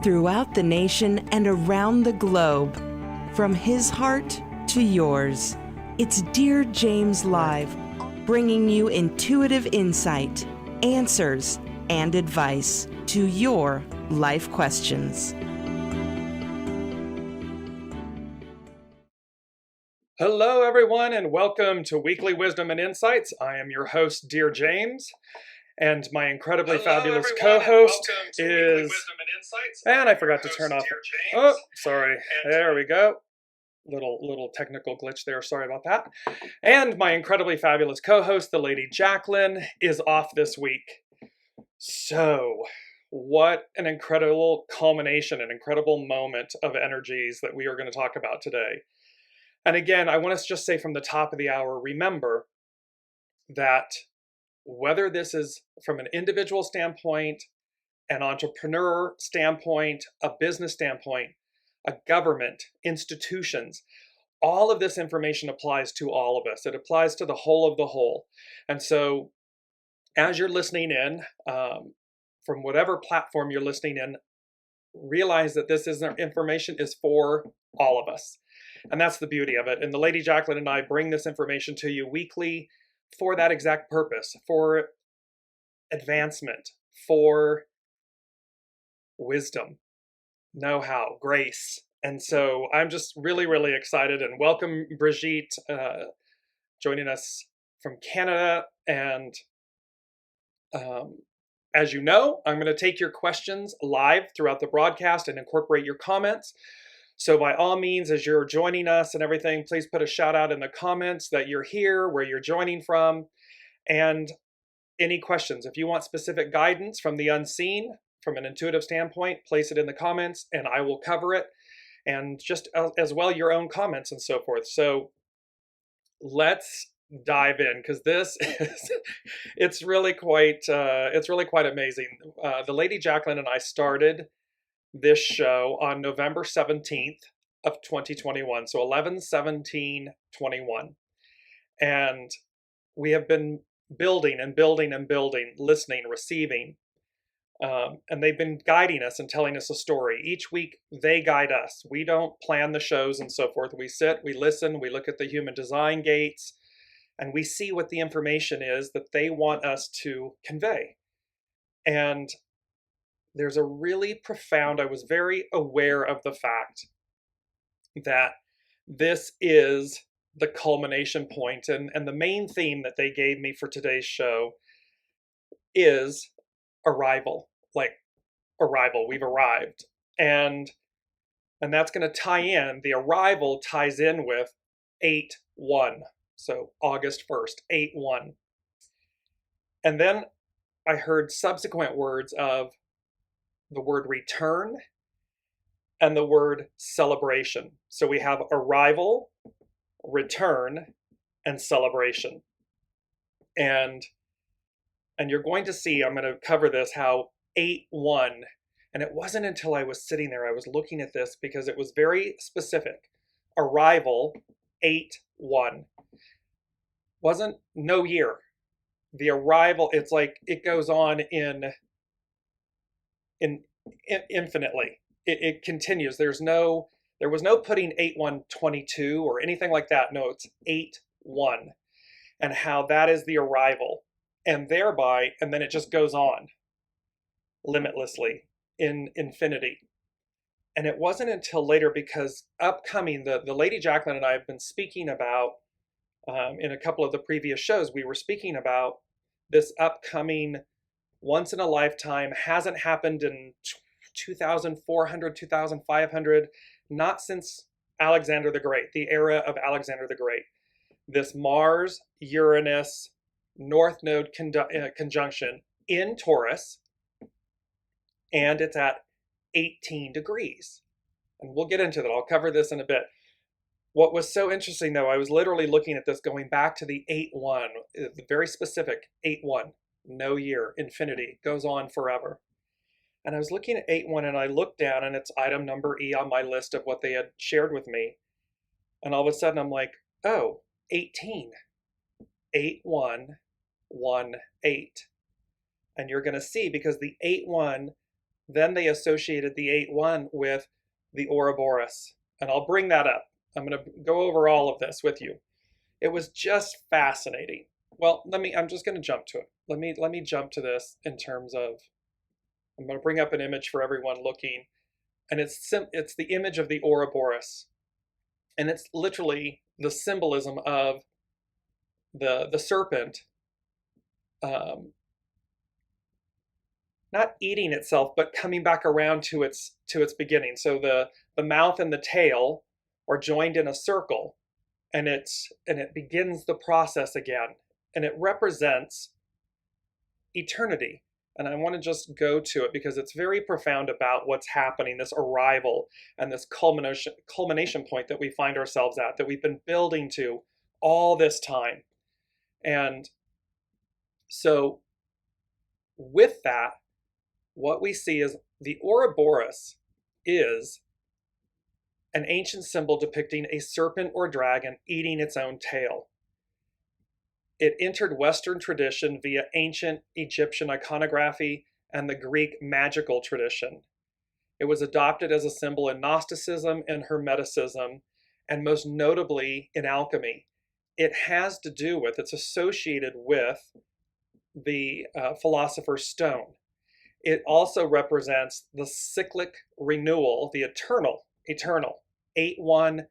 throughout the nation and around the globe. From his heart to yours, it's Dear James Live, bringing you intuitive insight, answers, and advice to your life questions. Hello, everyone, and welcome to Weekly Wisdom and Insights. I am your host, Dear James, and my incredibly fabulous co-host is... And I forgot to turn off... Oh, sorry. There we go. Little technical glitch there. Sorry about that. And my incredibly fabulous co-host, the Lady Jaclyn, is off this week. So, what an incredible culmination, an incredible moment of energies that we are going to talk about today. And again, I want to just say from the top of the hour, remember that whether this is from an individual standpoint, an entrepreneur standpoint, a business standpoint, a government, institutions, all of this information applies to all of us. It applies to the whole of the whole. And so as you're listening in, from whatever platform you're listening in, realize that this information is for all of us. And that's the beauty of it. And the Lady Jaclyn and I bring this information to you weekly for that exact purpose, for advancement, for wisdom, know-how, grace. And so I'm just really, really excited, and welcome Brigitte joining us from Canada. And as you know, I'm going to take your questions live throughout the broadcast and incorporate your comments. So by all means, as you're joining us and everything, please put a shout out in the comments that you're here, where you're joining from, and any questions. If you want specific guidance from the unseen, from an intuitive standpoint, place it in the comments and I will cover it. And just as well, your own comments and so forth. So let's dive in, because this is, it's really quite amazing. The Lady Jaclyn and I started this show on November 17th of 2021. So 11/17/21. And we have been building and building and building, listening, receiving. And they've been guiding us and telling us a story. Each week, they guide us. We don't plan the shows and so forth. We sit, we listen, we look at the human design gates, and we see what the information is that they want us to convey. And there's a really profound, I was very aware of the fact that this is the culmination point. And the main theme that they gave me for today's show is arrival. Like arrival, we've arrived. And that's going to tie in, the arrival ties in with 8/1. So August 1st, 8/1. And then I heard subsequent words of the word return and the word celebration. So we have arrival, return, and celebration. And you're going to see, I'm going to cover this, how 8/1, and it wasn't until I was sitting there, I was looking at this because it was very specific. Arrival, 8/1. Wasn't no year. The arrival, it's like it goes on in infinitely. It continues. There was no putting 8/1/22 or anything like that. No, it's 8/1, and how that is the arrival, and thereby, and then it just goes on limitlessly in infinity. And it wasn't until later, because upcoming, the Lady Jaclyn and I have been speaking about, in a couple of the previous shows, we were speaking about this upcoming once in a lifetime, hasn't happened in 2400, 2500, not since Alexander the Great, the era of Alexander the Great. This Mars, Uranus, North Node conjunction in Taurus, and it's at 18 degrees. And we'll get into that. I'll cover this in a bit. What was so interesting, though, I was literally looking at this going back to the 8/1, the very specific 8/1, no year, infinity, goes on forever. And I was looking at 8/1 and I looked down and it's item number E on my list of what they had shared with me. And all of a sudden I'm like, oh, 18, 8/1, 1/8. And you're going to see, because the 8/1 Then they associated the 8-1 with the Ouroboros. And I'll bring that up. I'm going to go over all of this with you. It was just fascinating. Well, I'm just going to jump to it. Let me jump to this in terms of, I'm going to bring up an image for everyone looking, and it's the image of the Ouroboros. And it's literally the symbolism of the serpent not eating itself, but coming back around to its beginning. So the mouth and the tail are joined in a circle, and it begins the process again, and it represents eternity. And I want to just go to it because it's very profound about what's happening, this arrival and this culmination point that we find ourselves at, that we've been building to all this time. And so with that, what we see is the Ouroboros is an ancient symbol depicting a serpent or dragon eating its own tail. It entered Western tradition via ancient Egyptian iconography and the Greek magical tradition. It was adopted as a symbol in Gnosticism and Hermeticism, and most notably in alchemy. It's associated with the Philosopher's Stone. It also represents the cyclic renewal, the eternal, 8-1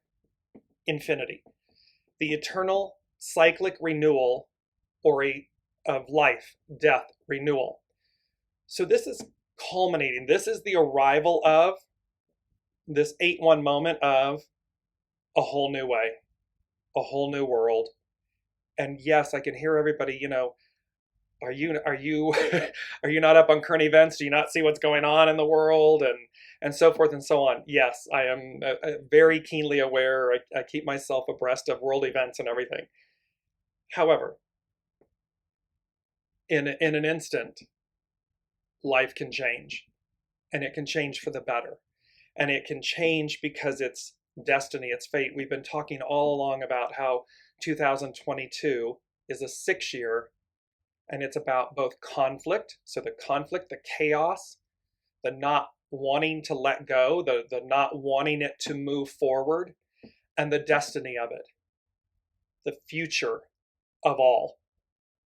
infinity. The eternal cyclic renewal of life, death, renewal. So this is culminating. This is the arrival of this 8-1 moment of a whole new way, a whole new world. And yes, I can hear everybody, are you are you not up on current events? Do you not see what's going on in the world and so forth and so on? Yes, I am very keenly aware. I keep myself abreast of world events and everything. However, in an instant, life can change, and it can change for the better, and it can change because it's destiny, it's fate. We've been talking all along about how 2022 is a 6-year. And it's about both conflict, so the conflict, the chaos, the not wanting to let go, the not wanting it to move forward, and the destiny of it, the future of all,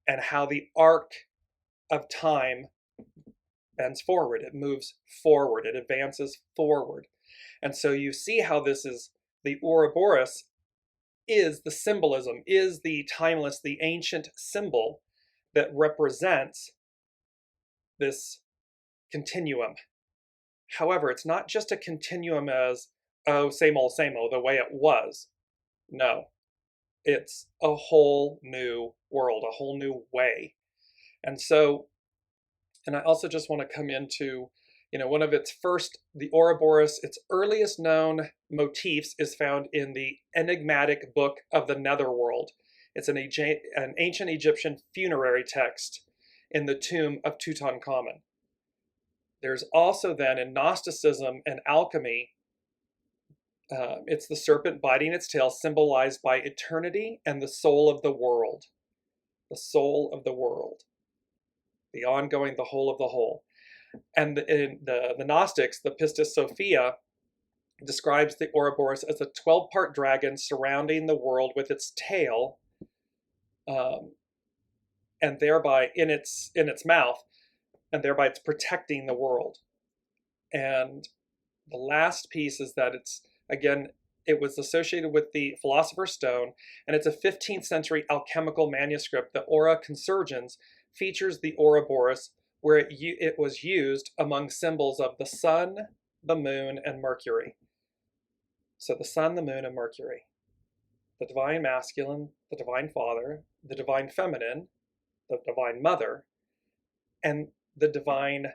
and how the arc of time bends forward. It moves forward. It advances forward. And so you see how this is, the Ouroboros is the symbolism, is the timeless, the ancient symbol that represents this continuum. However, it's not just a continuum as, oh, same old, the way it was. No, it's a whole new world, a whole new way. And so, and I also just want to come into, one of its first, the Ouroboros, its earliest known motifs is found in the enigmatic book of the Netherworld. It's an ancient Egyptian funerary text in the tomb of Tutankhamun. There's also then in Gnosticism and alchemy, it's the serpent biting its tail, symbolized by eternity and the soul of the world. The soul of the world. The ongoing, the whole of the whole. And in the Gnostics, the Pistis Sophia describes the Ouroboros as a 12-part dragon surrounding the world with its tail, and thereby in its mouth, and thereby it's protecting the world. And the last piece is that it was associated with the Philosopher's Stone, and it's a 15th century alchemical manuscript. The Aura Consurgens features the Ouroboros, where it was used among symbols of the sun, the moon, and Mercury. So the sun, the moon, and Mercury. The divine masculine, the divine father, the divine feminine, the divine mother, and the divine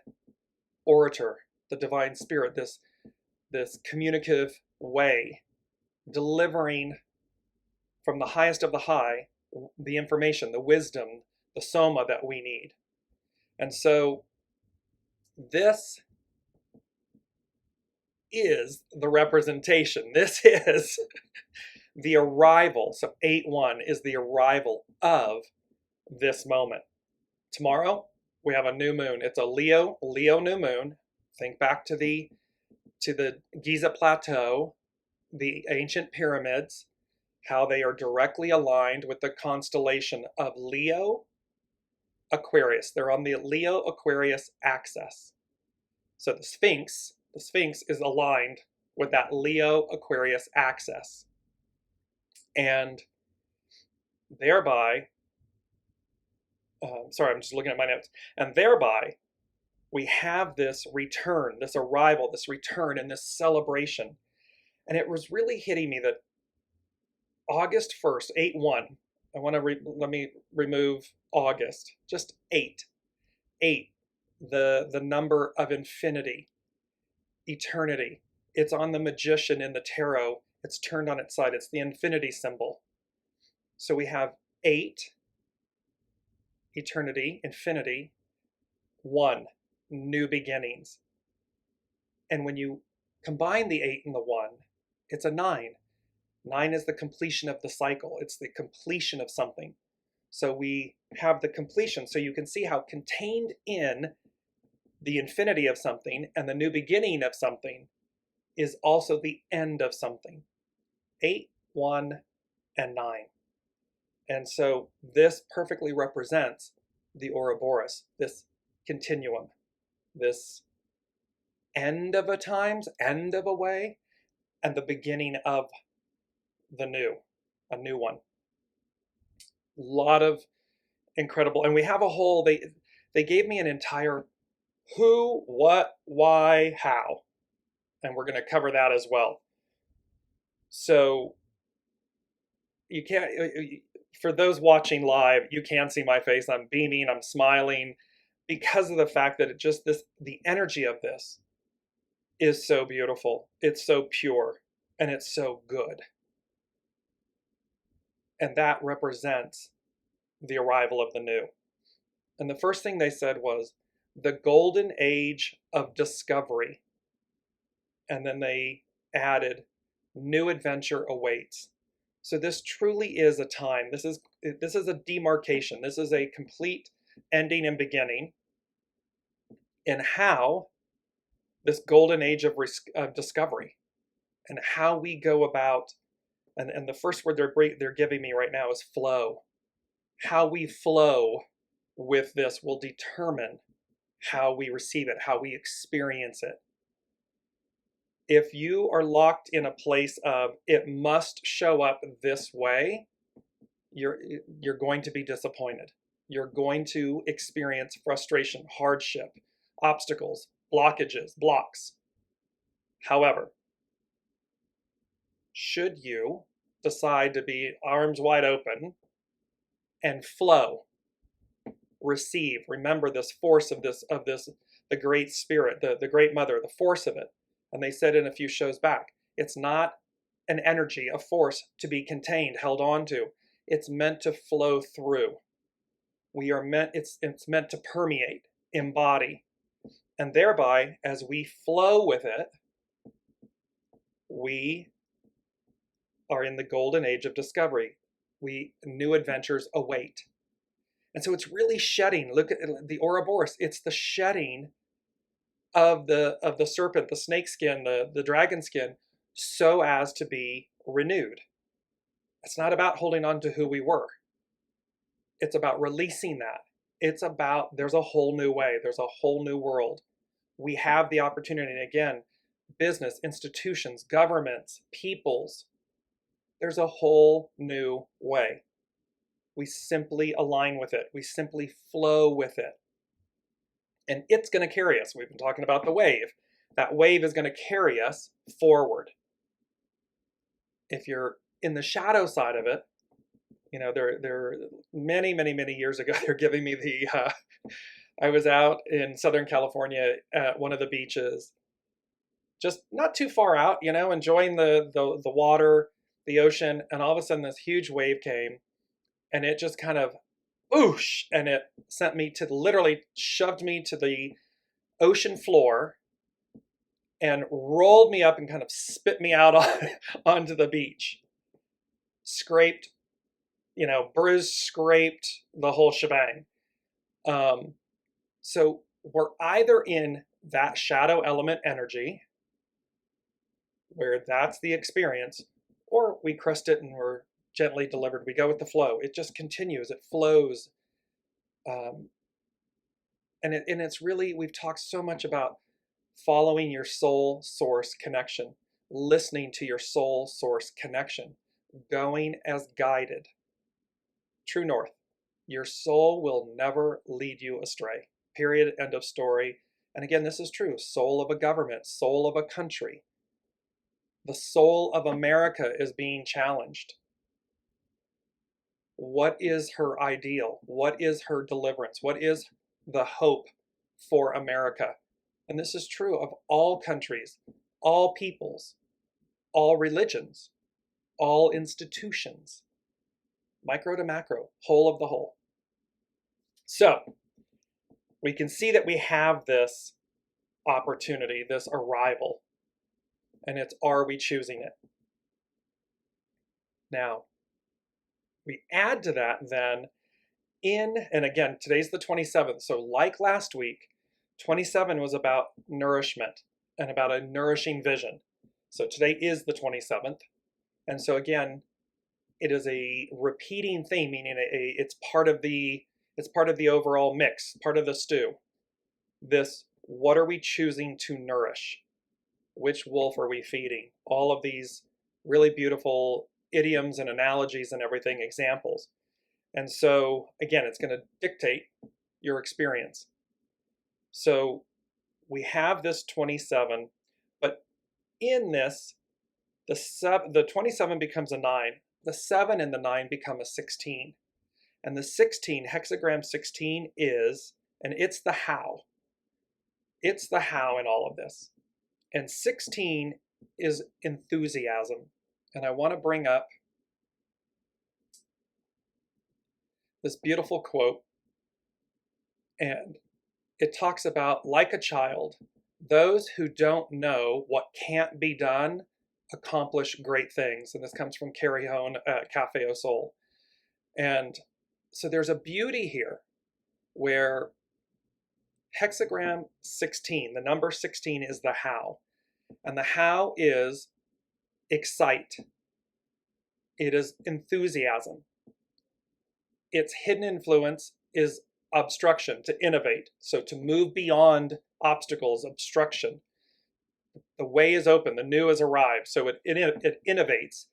orator, the divine spirit, this communicative way, delivering from the highest of the high the information, the wisdom, the soma that we need. And so this is the representation. This is the arrival. So 8-1 is the arrival of this moment. Tomorrow, we have a new moon. It's a Leo new moon, Think back to the Giza Plateau, the ancient pyramids, how they are directly aligned with the constellation of Leo, Aquarius. They're on the Leo Aquarius axis. So the Sphinx is aligned with that Leo Aquarius axis. And thereby, sorry, I'm just looking at my notes. And thereby, we have this return, this arrival, this return, and this celebration. And it was really hitting me that August 1st, 8-1, I want to let me remove August, just 8. 8, the number of infinity, eternity. It's on the magician in the tarot. It's turned on its side. It's the infinity symbol. So we have 8, eternity, infinity, 1, new beginnings. And when you combine the 8 and the 1, it's a 9. 9 is the completion of the cycle. It's the completion of something. So we have the completion. So you can see how contained in the infinity of something and the new beginning of something is also the end of something. 8, 1, and 9. And so this perfectly represents the Ouroboros, this continuum, this end of a times, end of a way, and the beginning of the new, a new one. A lot of incredible, and we have a whole, they gave me an entire who, what, why, how, and we're going to cover that as well. So you can't, for those watching live, you can see my face. I'm beaming, I'm smiling, because of the fact that it just, the energy of this is so beautiful. It's so pure, and it's so good. And that represents the arrival of the new. And the first thing they said was the golden age of discovery. And then they added new adventure awaits. So this truly is a time. This is a demarcation. This is a complete ending and beginning in how this golden age of discovery and how we go about, and the first word they're giving me right now is flow. How we flow with this will determine how we receive it, how we experience it. If you are locked in a place of it must show up this way, you're going to be disappointed. You're going to experience frustration, hardship, obstacles, blockages, blocks. However, should you decide to be arms wide open and flow, receive, remember this force of this, the great spirit, the great mother, the force of it. And they said in a few shows back, it's not an energy, a force to be contained, held on to. It's meant to flow through. It's meant to permeate, embody. And thereby, as we flow with it, we are in the golden age of discovery. New adventures await. And so it's really shedding. Look at the Ouroboros. It's the shedding of the serpent, the snake skin, the dragon skin, so as to be renewed. It's not about holding on to who we were. It's about releasing that. It's about there's a whole new way. There's a whole new world. We have the opportunity, and again, business, institutions, governments, peoples, there's a whole new way. We simply align with it. We simply flow with it. And it's going to carry us. We've been talking about the wave. That wave is going to carry us forward. If you're in the shadow side of it, you know, there many years ago, they're giving me I was out in Southern California at one of the beaches, just not too far out, you know, enjoying the water, the ocean, and all of a sudden this huge wave came, and it just kind of whoosh, and it sent me to literally shoved me to the ocean floor and rolled me up and kind of spit me out onto the beach. Scraped, you know, bruised, scraped, the whole shebang. So we're either in that shadow element energy, where that's the experience, or we crust it and we're gently delivered. We go with the flow. It just continues. It flows. And it's really, we've talked so much about following your soul source connection, listening to your soul source connection, going as guided. True north. Your soul will never lead you astray. Period. End of story. And again, this is true. Soul of a government, soul of a country. The soul of America is being challenged. What is her ideal? What is her deliverance? What is the hope for America? And this is true of all countries, all peoples, all religions, all institutions, micro to macro, whole of the whole. So we can see that we have this opportunity, this arrival, and it's, are we choosing it? Now, we add to that then and again, today's the 27th. So like last week, 27 was about nourishment and about a nourishing vision. So today is the 27th. And so again, it is a repeating theme, meaning it's part of the overall mix, part of the stew. This, what are we choosing to nourish? Which wolf are we feeding? All of these really beautiful idioms and analogies and everything, examples. And so again, it's going to dictate your experience. So we have this 27, but in this, the 27 becomes a 9. The 7 and the 9 become a 16. And the 16, hexagram 16 is, and it's the how. It's the how in all of this. And 16 is enthusiasm. And I want to bring up this beautiful quote. And it talks about, like a child, those who don't know what can't be done accomplish great things. And this comes from Carrie Hone at Cafe au Sol. And so there's a beauty here where hexagram 16, the number 16 is the how. And the how is excite. It is enthusiasm. Its hidden influence is obstruction, to innovate. So to move beyond obstacles, obstruction. The way is open, the new has arrived. So it innovates.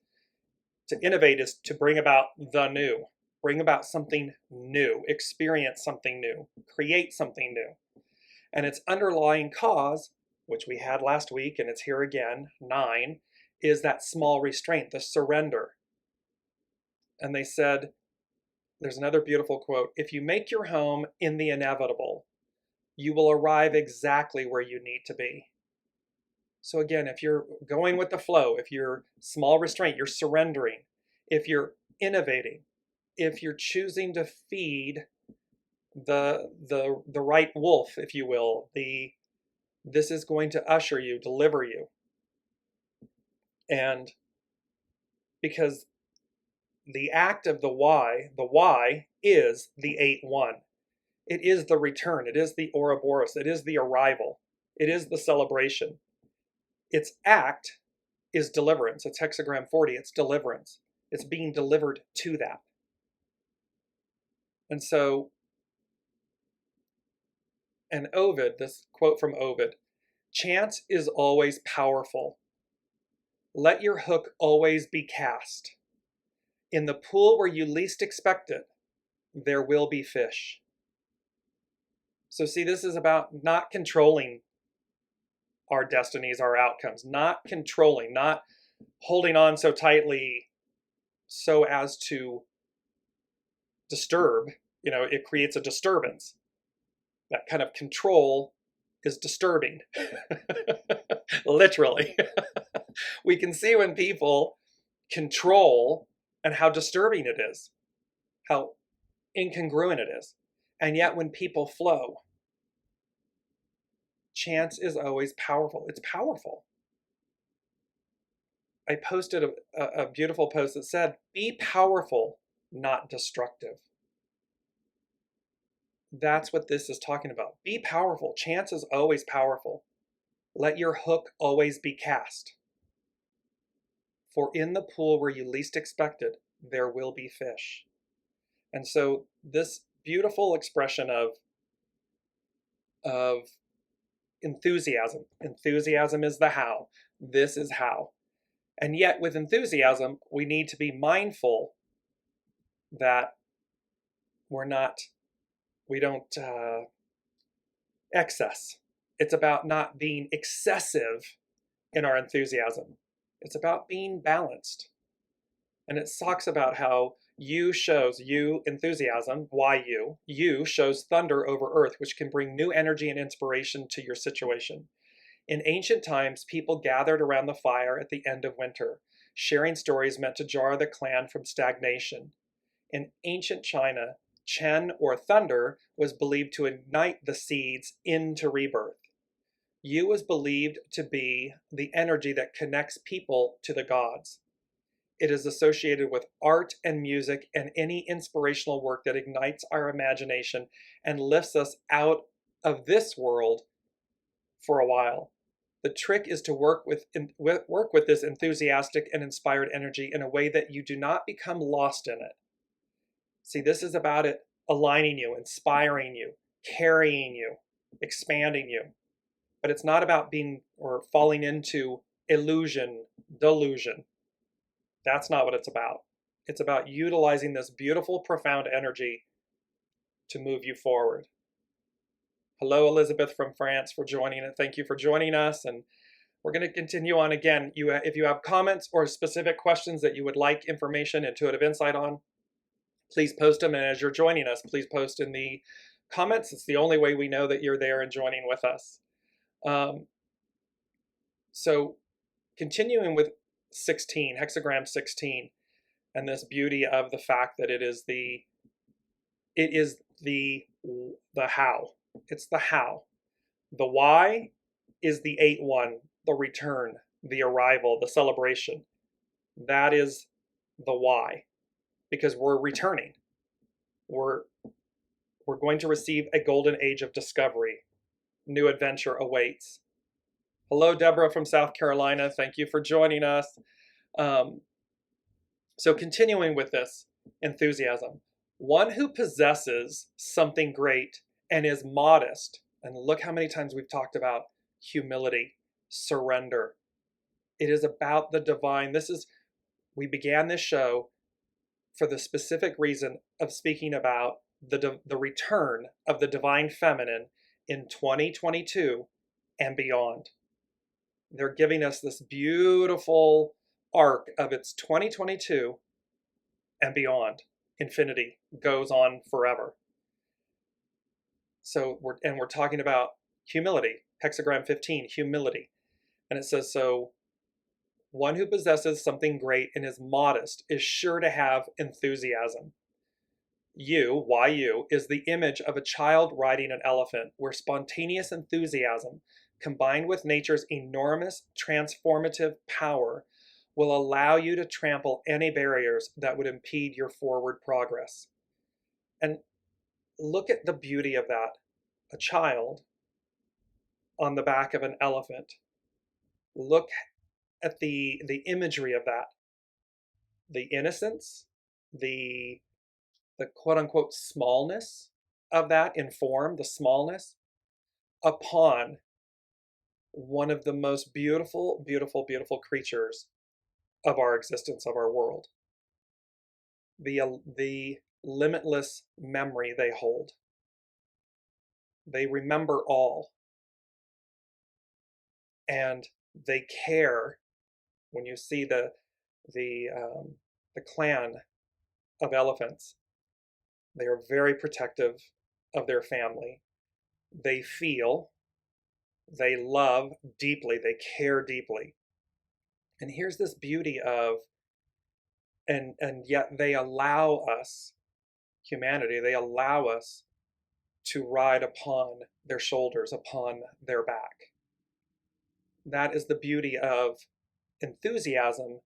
To innovate is to bring about the new. Bring about something new, experience something new, create something new. And its underlying cause, which we had last week, and it's here again, 9, is that small restraint, the surrender. And they said, there's another beautiful quote, if you make your home in the inevitable, you will arrive exactly where you need to be. So again, if you're going with the flow, if you're small restraint, you're surrendering, if you're innovating, if you're choosing to feed the right wolf, if you will, this is going to usher you, deliver you. And because the act of the Y is the 8-1. It is the return. It is the Ouroboros. It is the arrival. It is the celebration. Its act is deliverance. It's hexagram 40. It's deliverance. It's being delivered to that. And so, and Ovid, this quote from Ovid, chance is always powerful. Let your hook always be cast. In the pool where you least expect it, there will be fish. So see, this is about not controlling our destinies, our outcomes, not controlling, not holding on so tightly so as to disturb. You know, it creates a disturbance. That kind of control is disturbing, literally. We can see when people control and how disturbing it is, how incongruent it is. And yet when people flow, chance is always powerful. It's powerful. I posted a beautiful post that said, be powerful, not destructive. That's what this is talking about. Be powerful. Chance is always powerful. Let your hook always be cast. For in the pool where you least expect it, there will be fish. And so this beautiful expression of enthusiasm. Enthusiasm is the how. This is how. And yet with enthusiasm, we need to be mindful that we don't excess. It's about not being excessive in our enthusiasm. It's about being balanced. And it talks about how you enthusiasm, you shows thunder over earth, which can bring new energy and inspiration to your situation. In ancient times, people gathered around the fire at the end of winter, sharing stories meant to jar the clan from stagnation. In ancient China, Chen, or thunder, was believed to ignite the seeds into rebirth. Yu is believed to be the energy that connects people to the gods. It is associated with art and music and any inspirational work that ignites our imagination and lifts us out of this world for a while. The trick is to work with this enthusiastic and inspired energy in a way that you do not become lost in it. See, this is about it aligning you, inspiring you, carrying you, expanding you. But it's not about being or falling into illusion, delusion. That's not what it's about. It's about utilizing this beautiful, profound energy to move you forward. Hello, Elizabeth from France, for joining it. Thank you for joining us. And we're going to continue on again. If you have comments or specific questions that you would like information, intuitive insight on, please post them. And as you're joining us, please post in the comments. It's the only way we know that you're there and joining with us. So continuing with 16, hexagram 16, and this beauty of the fact that it is the how. It's the how. The why is the 8-1, the return, the arrival, the celebration. That is the why, because we're returning. We're going to receive a golden age of discovery. New adventure awaits. Hello, Deborah from South Carolina. Thank you for joining us. So continuing with this enthusiasm, one who possesses something great and is modest, and look how many times we've talked about humility, surrender. It is about the divine. We began this show for the specific reason of speaking about the return of the divine feminine in 2022 and beyond. They're giving us this beautiful arc of it's 2022 and beyond. Infinity goes on forever. So we're talking about humility, hexagram 15, humility. And it says, so one who possesses something great and is modest is sure to have enthusiasm. You is the image of a child riding an elephant, where spontaneous enthusiasm combined with nature's enormous transformative power will allow you to trample any barriers that would impede your forward progress. And look at the beauty of that. A child on the back of an elephant. Look at the imagery of that. The innocence, the quote-unquote smallness of that in form, the smallness, upon one of the most beautiful, beautiful, beautiful creatures of our existence, of our world. The limitless memory they hold. They remember all. And they care. When you see the clan of elephants, they are very protective of their family. They feel, they love deeply, they care deeply. And here's this beauty of, and yet they allow us, humanity, they allow us to ride upon their shoulders, upon their back. That is the beauty of enthusiasm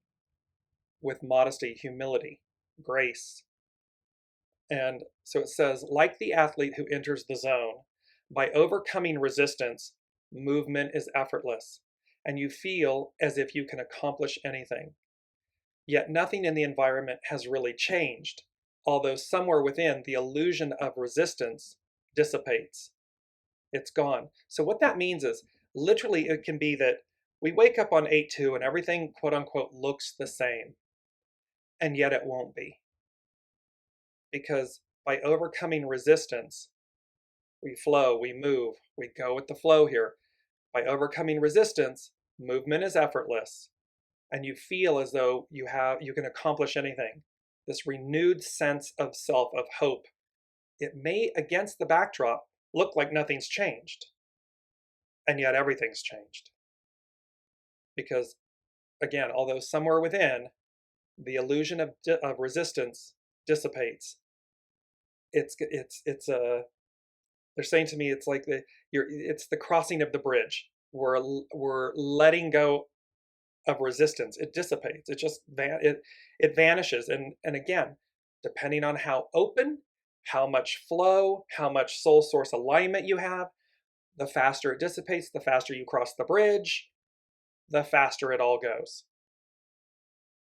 with modesty, humility, grace. And so it says, like the athlete who enters the zone, by overcoming resistance, movement is effortless, and you feel as if you can accomplish anything. Yet nothing in the environment has really changed, although somewhere within, the illusion of resistance dissipates. It's gone. So what that means is, literally, it can be that we wake up on 8/2 and everything, quote unquote, looks the same, and yet it won't be. Because by overcoming resistance, we flow, we move, we go with the flow here. By overcoming resistance, movement is effortless, and you feel as though you can accomplish anything. This renewed sense of self, of hope. It may, against the backdrop, look like nothing's changed, and yet everything's changed. Because, again, although somewhere within, the illusion of resistance dissipates. They're saying to me, it's like it's the crossing of the bridge. We're letting go of resistance. It dissipates. It vanishes. And again, depending on how open, how much flow, how much soul source alignment you have, the faster it dissipates, the faster you cross the bridge, the faster it all goes.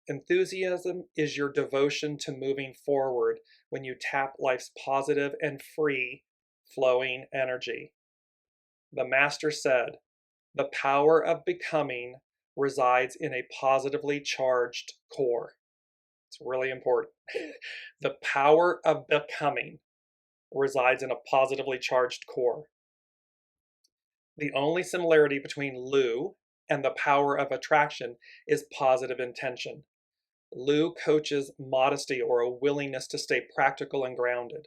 Enthusiasm is your devotion to moving forward when you tap life's positive and free flowing energy. The master said, the power of becoming resides in a positively charged core. It's really important. The power of becoming resides in a positively charged core. The only similarity between Lu and the power of attraction is positive intention. Lu coaches modesty, or a willingness to stay practical and grounded.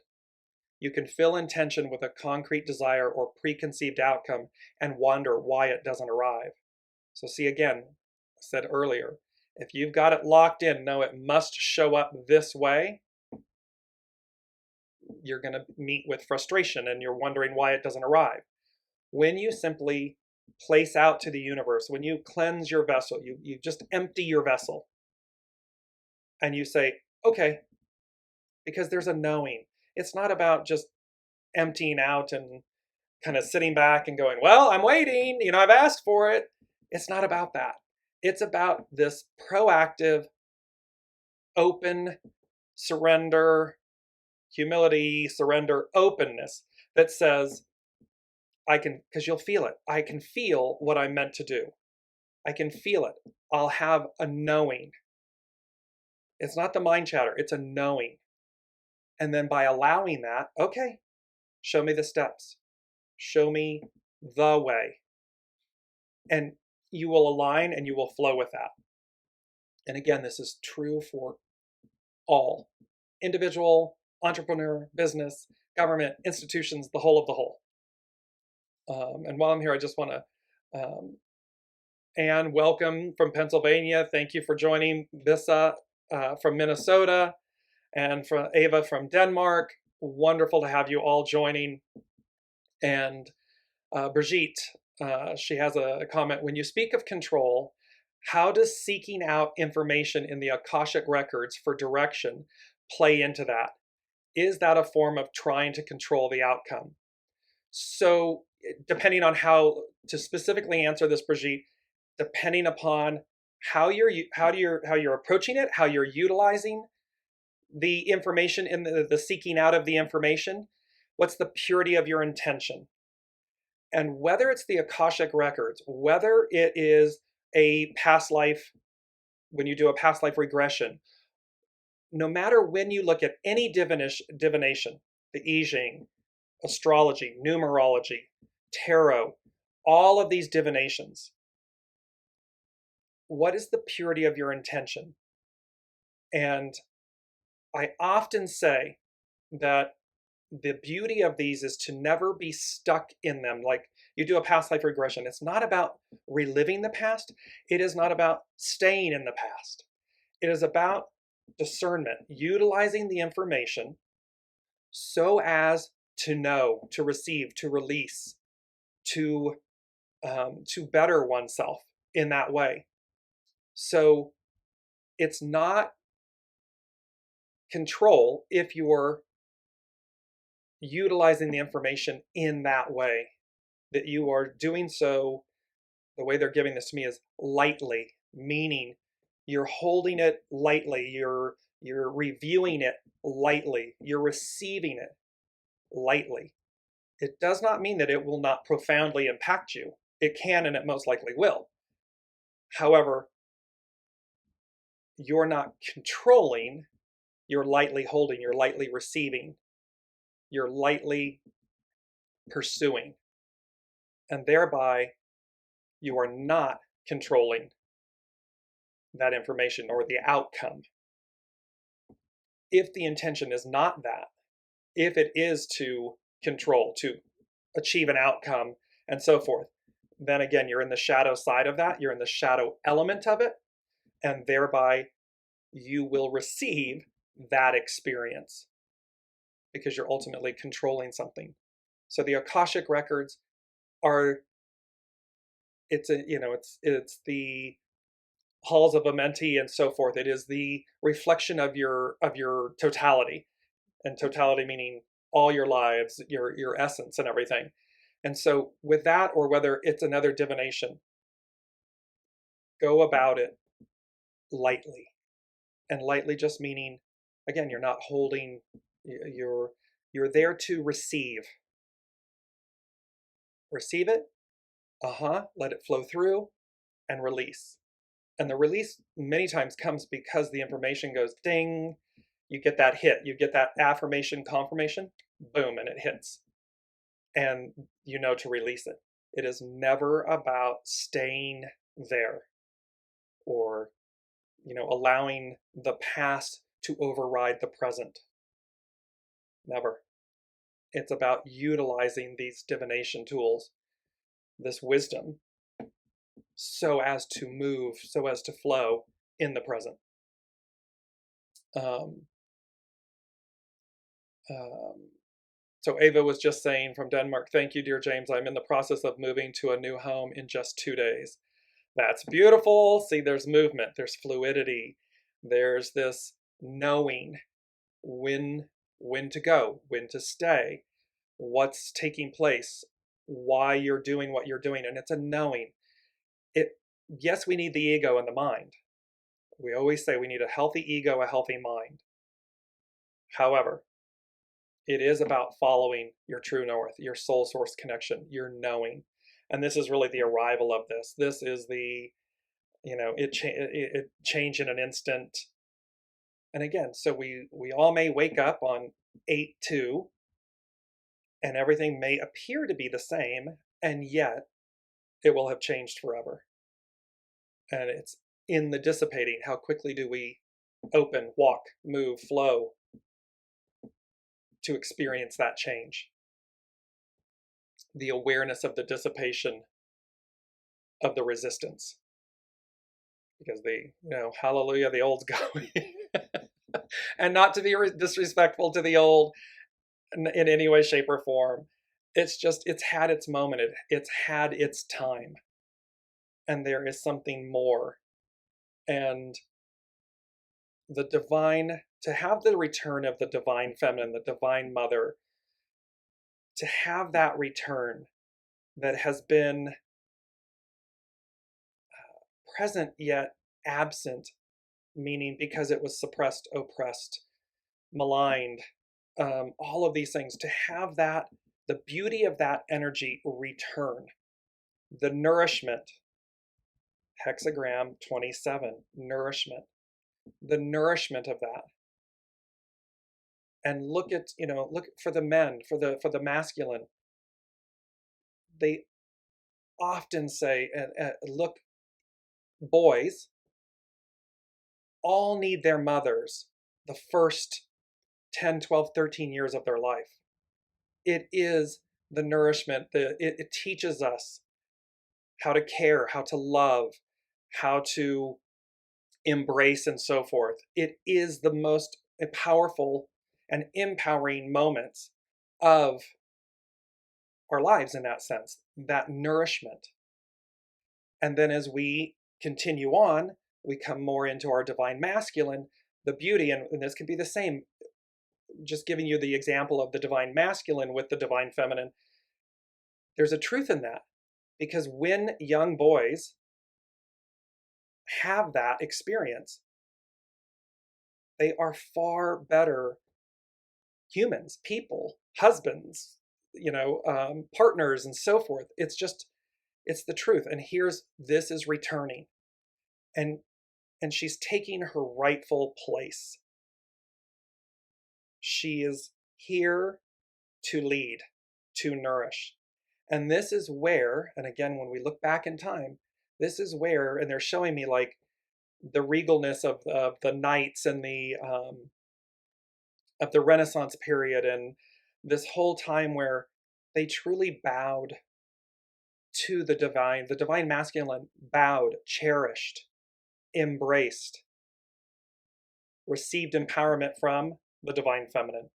You can fill intention with a concrete desire or preconceived outcome and wonder why it doesn't arrive. So see, again, I said earlier, if you've got it locked in, no, it must show up this way, you're going to meet with frustration and you're wondering why it doesn't arrive. When you simply place out to the universe, when you cleanse your vessel, you just empty your vessel, and you say, okay, because there's a knowing. It's not about just emptying out and kind of sitting back and going, well, I'm waiting, I've asked for it. It's not about that. It's about this proactive, open surrender, humility, surrender, openness that says, I can, because you'll feel it. I can feel what I'm meant to do. I can feel it. I'll have a knowing. It's not the mind chatter, it's a knowing. And then by allowing that, okay, show me the steps. Show me the way. And you will align and you will flow with that. And again, this is true for all. Individual, entrepreneur, business, government, institutions, the whole of the whole. And while I'm here, I just want to, Anne, welcome from Pennsylvania. Thank you for joining. Vissa from Minnesota, and from Ava from Denmark. Wonderful to have you all joining. And Brigitte, she has a comment. When you speak of control, how does seeking out information in the Akashic records for direction play into that? Is that a form of trying to control the outcome? So depending on how to specifically answer this, Brigitte, depending upon how you're approaching it, how you're utilizing the information in the seeking out of the information, what's the purity of your intention? And whether it's the Akashic records, whether it is a past life, when you do a past life regression, no matter when you look at any divination, the I Ching, astrology, numerology, tarot, all of these divinations, what is the purity of your intention? And I often say that the beauty of these is to never be stuck in them. Like you do a past life regression. It's not about reliving the past. It is not about staying in the past. It is about discernment, utilizing the information so as to know, to receive, to release, to better oneself in that way. So it's not control if you're utilizing the information in that way, that you are doing so, the way they're giving this to me is lightly, meaning you're holding it lightly, you're reviewing it lightly, you're receiving it lightly. It does not mean that it will not profoundly impact you. It can, and it most likely will. However, you're not controlling, you're lightly holding, you're lightly receiving, you're lightly pursuing. And thereby, you are not controlling that information or the outcome. If the intention is not that, if it is to control, to achieve an outcome, and so forth, then again, you're in the shadow side of that, you're in the shadow element of it, and thereby you will receive that experience because you're ultimately controlling something. So the Akashic records are, it's the halls of Amenti and so forth. It is the reflection of your totality, and totality meaning all your lives, your essence and everything. And so with that, or whether it's another divination, go about it lightly. And lightly just meaning, again, you're not holding, you're there to receive. Receive it, let it flow through, and release. And the release many times comes because the information goes ding, you get that hit, you get that affirmation, confirmation, boom, and it hits. And you know to release it. It is never about staying there or, allowing the past to override the present. Never. It's about utilizing these divination tools, this wisdom, so as to move, so as to flow in the present. So Ava was just saying from Denmark, thank you, dear James. I'm in the process of moving to a new home in just 2 days. That's beautiful. See, there's movement, there's fluidity, there's this knowing when to go, when to stay, what's taking place, why you're doing what you're doing, and it's a knowing. Yes, we need the ego and the mind. We always say we need a healthy ego, a healthy mind. However, it is about following your true north, your soul source connection, your knowing. And this is really the arrival of this. This is the, it change in an instant. And again, so we all may wake up on 8/2 and everything may appear to be the same, and yet it will have changed forever. And it's in the dissipating. How quickly do we open, walk, move, flow to experience that change? The awareness of the dissipation of the resistance. Because hallelujah, the old's going. And not to be disrespectful to the old in any way, shape, or form. It's had its moment. It's had its time. And there is something more. And the divine, to have the return of the divine feminine, the divine mother, to have that return that has been present yet absent, meaning because it was suppressed, oppressed, maligned, all of these things, to have that, the beauty of that energy return, the nourishment, hexagram 27, nourishment, the nourishment of that. And look for the men, for the masculine. They often say, look, boys all need their mothers the first 10, 12, 13 years of their life. It is the nourishment. It teaches us how to care, how to love, how to embrace, and so forth. It is the most powerful and empowering moments of our lives in that sense, that nourishment. And then as we continue on, we come more into our divine masculine, the beauty, and this can be the same. just giving you the example of the divine masculine with the divine feminine, there's a truth in that, because when young boys have that experience, they are far better humans, people, husbands, partners, and so forth. It's the truth. And this is returning, and she's taking her rightful place. She is here to lead, to nourish. And this is where, and again, when we look back in time, this is where, and they're showing me like the regalness of the knights and of the Renaissance period, and this whole time where they truly bowed to the divine masculine, bowed, cherished, embraced, received empowerment from the divine feminine.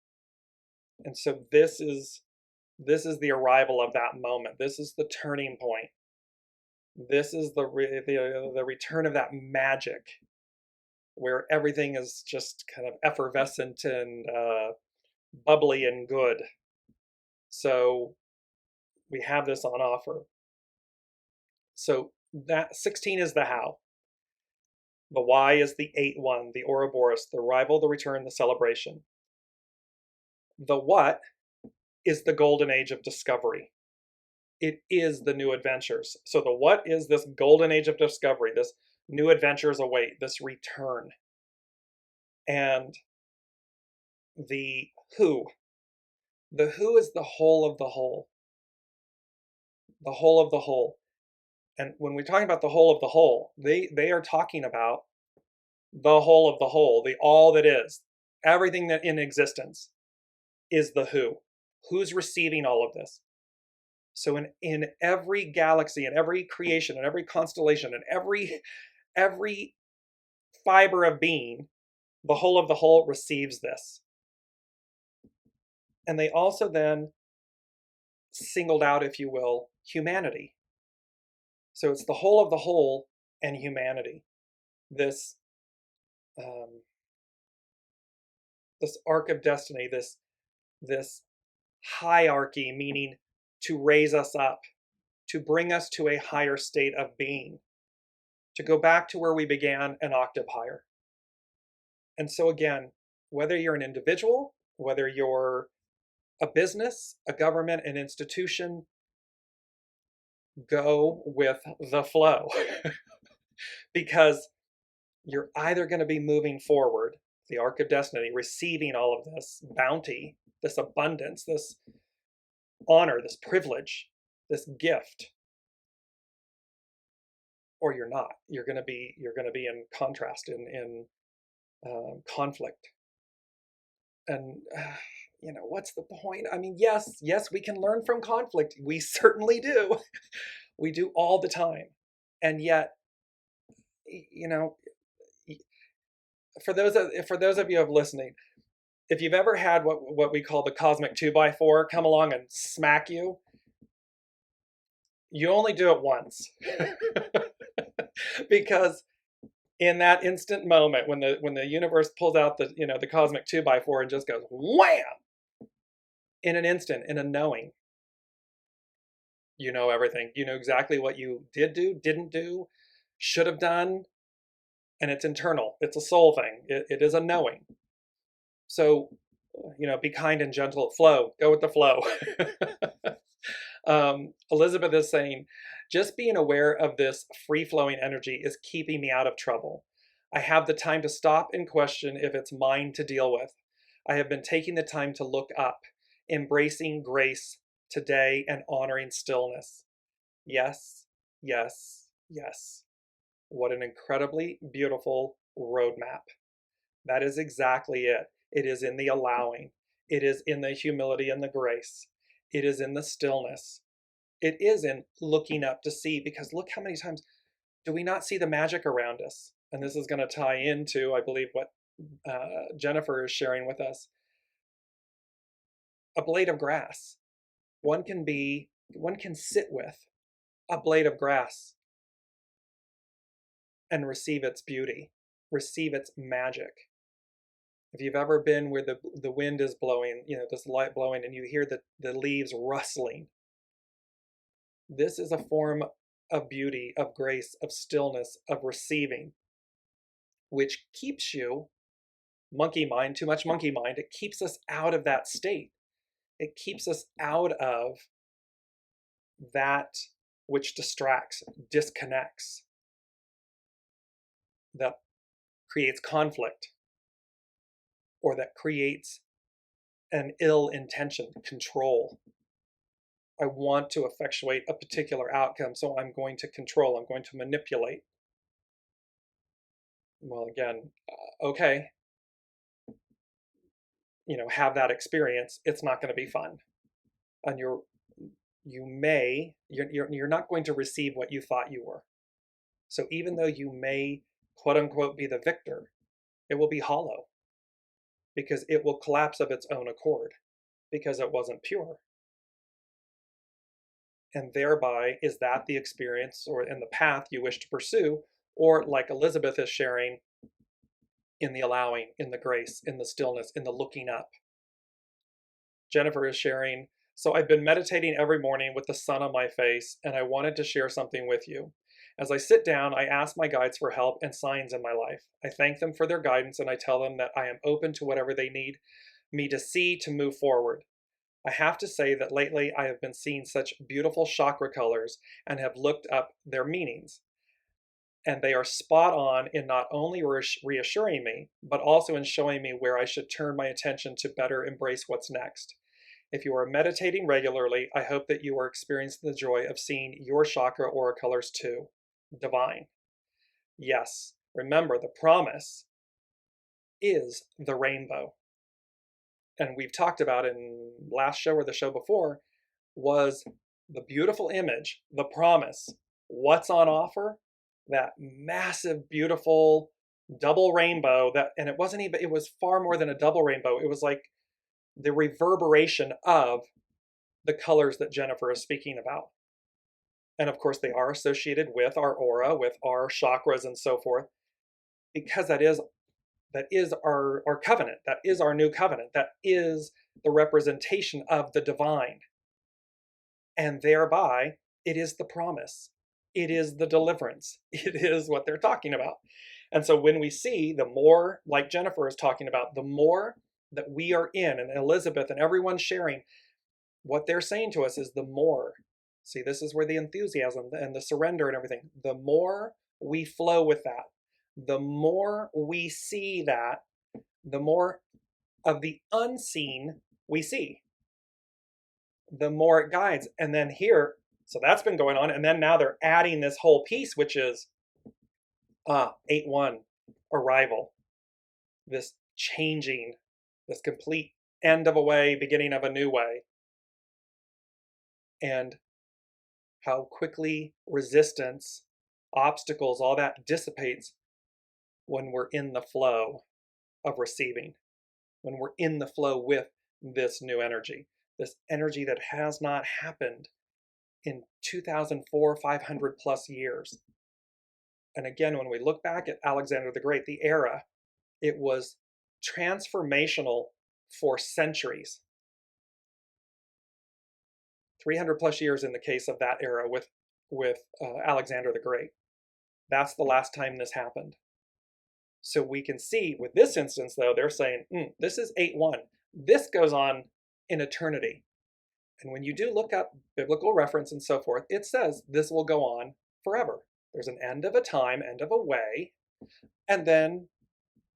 And so this is the arrival of that moment. This is the turning point. This is the return of that magic, where everything is just kind of effervescent and bubbly and good. So we have this on offer. So that 16 is the how. The why is the 8-1, the Ouroboros, the arrival, the return, the celebration. The what is the golden age of discovery. It is the new adventures. So the what is this golden age of discovery, this new adventures await, this return. And the who is the whole of the whole. The whole of the whole. And when we're talking about the whole of the whole, they are talking about the whole of the whole, the all that is. Everything that in existence is the who. Who's receiving all of this? So in every galaxy, in every creation, in every constellation, in every fiber of being, the whole of the whole receives this. And they also then singled out, if you will, humanity. So it's the whole of the whole and humanity. This arc of destiny, this hierarchy, meaning to raise us up, to bring us to a higher state of being, to go back to where we began an octave higher. And so again, whether you're an individual, whether you're a business, a government, an institution, go with the flow. Because you're either going to be moving forward, the arc of destiny, receiving all of this bounty, this abundance, this honor, this privilege, this gift, or you're not. You're going to be in contrast, in conflict. And what's the point? I mean, yes, we can learn from conflict. We certainly do. We do all the time. And yet, for those of you who have listening, if you've ever had what we call the cosmic 2x4 come along and smack you, you only do it once. Because in that instant moment when the universe pulls out the cosmic 2x4 and just goes wham, in an instant, in a knowing, you know everything. You know exactly what you did do, didn't do, should have done, and it's internal. It's a soul thing. It is a knowing. So, be kind and gentle. Flow. Go with the flow. Elizabeth is saying, just being aware of this free-flowing energy is keeping me out of trouble. I have the time to stop and question if it's mine to deal with. I have been taking the time to look up, embracing grace today and honoring stillness. Yes, yes, yes. What an incredibly beautiful roadmap. That is exactly it. It is in the allowing. It is in the humility and the grace. It is in the stillness. It is in looking up to see, because look how many times do we not see the magic around us? And this is going to tie into, I believe, what Jennifer is sharing with us. A blade of grass. One can sit with a blade of grass and receive its beauty, receive its magic. If you've ever been where the wind is blowing, this light blowing, and you hear the leaves rustling, this is a form of beauty, of grace, of stillness, of receiving, which keeps you, monkey mind, too much monkey mind, it keeps us out of that state. It keeps us out of that which distracts, disconnects, that creates conflict, or that creates an ill intention, control. I want to effectuate a particular outcome, so I'm going to control, I'm going to manipulate. Well, again, okay, have that experience. It's not going to be fun. And you're not going to receive what you thought you were. So even though you may, quote unquote, be the victor, it will be hollow, because it will collapse of its own accord, because it wasn't pure. And thereby, is that the experience or in the path you wish to pursue? Or like Elizabeth is sharing, in the allowing, in the grace, in the stillness, in the looking up. Jennifer is sharing, so I've been meditating every morning with the sun on my face, and I wanted to share something with you. As I sit down, I ask my guides for help and signs in my life. I thank them for their guidance, and I tell them that I am open to whatever they need me to see to move forward. I have to say that lately I have been seeing such beautiful chakra colors and have looked up their meanings. And they are spot on in not only reassuring me, but also in showing me where I should turn my attention to better embrace what's next. If you are meditating regularly, I hope that you are experiencing the joy of seeing your chakra aura colors too. Divine. Yes, remember the promise is the rainbow. And we've talked about in last show or the show before, was the beautiful image, the promise. What's on offer? That massive, beautiful double rainbow and it wasn't even, it was far more than a double rainbow. It was like the reverberation of the colors that Jennifer is speaking about. And of course, they are associated with our aura, with our chakras and so forth, because that is our covenant. That is our new covenant. That is the representation of the divine. And thereby, it is the promise. It is the deliverance. It is what they're talking about. And so when we see the more, like Jennifer is talking about, the more that we are in, and Elizabeth and everyone sharing, what they're saying to us is the more. See, this is where the enthusiasm and the surrender and everything, the more we flow with that, the more we see that, the more of the unseen we see, the more it guides. And then here, so that's been going on. And then now they're adding this whole piece, which is 8-1, arrival, this changing, this complete end of a way, beginning of a new way. And how quickly resistance, obstacles, all that dissipates when we're in the flow of receiving, when we're in the flow with this new energy, this energy that has not happened in 2004, 500 plus years. And again, when we look back at Alexander the Great, the era, it was transformational for centuries. 300 plus years in the case of that era with Alexander the Great. That's the last time this happened. So we can see with this instance, though, they're saying, this is 8-1. This goes on in eternity. And when you do look up biblical reference and so forth, it says this will go on forever. There's an end of a time, end of a way, and then